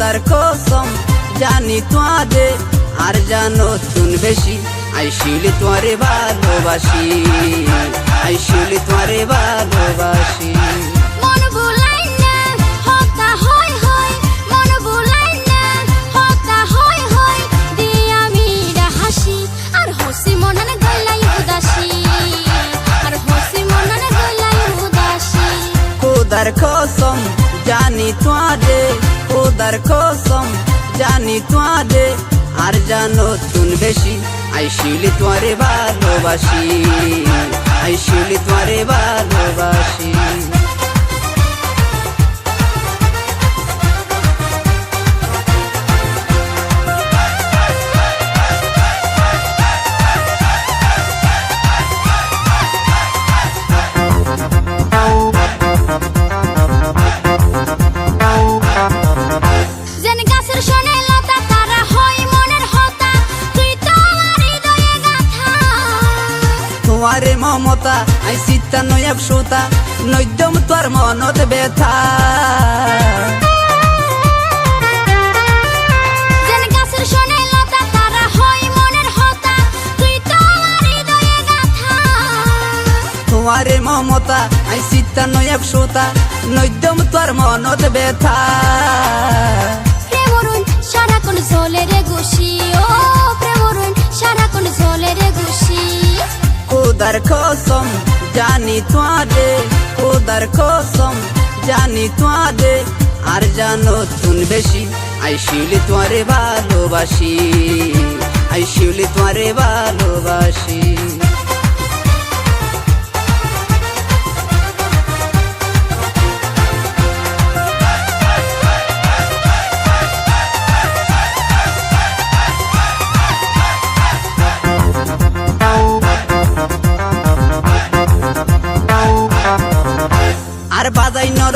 খোদার কসম জানি তোমাদের আর জানো তুন বেশি আই শিউলি তোমারে ভালোবাসি, আই শিউলি তোমারে ভালোবাসি। মন ভুলাই না হতা হয় হয়, মন ভুলাই না হতা হয় হয়, দিয়ে আমি হাসি আর হসি মননে গলাই উদাসী, আর হসি মননে গলাই উদাসী। খোদার কসম জানি তোমাদের, খোদার কসম জানি তোমাদের আর জানো তুন বেশি আই শিউলি তোমারে ভালোবাসি, আই শিউলি তোমারে ভালোবাসি। যেন গাছের শোনে লতা তারা হয় মনের হতা, তুই তো আমার হৃদয়ে গাথা। তোমারে মমতা আই সীতা নয় একশোতা, নৈদম তোর মনত ব্যথা। যেন গাছের শোনে লতা তারা হয় মনের হতা, তুই তো আমার হৃদয়ে গাথা। তোমারে মমতা আই সীতা নয় একশোতা, নৈদম তোর মনত ব্যথা। প্রেমরুন সারাক্ষণ ঝোলে রে গুছি, ও প্রেমরুন সারাক্ষণ ঝোলে রে গুছি। খোদার কসম জানি তোমাদের, খোদার কসম জানি তোমাদের আর জানো তুন বেশি আই শিউলি তোমারে ভালোবাসি, আই শিউলি তোমারে ভালোবাসি।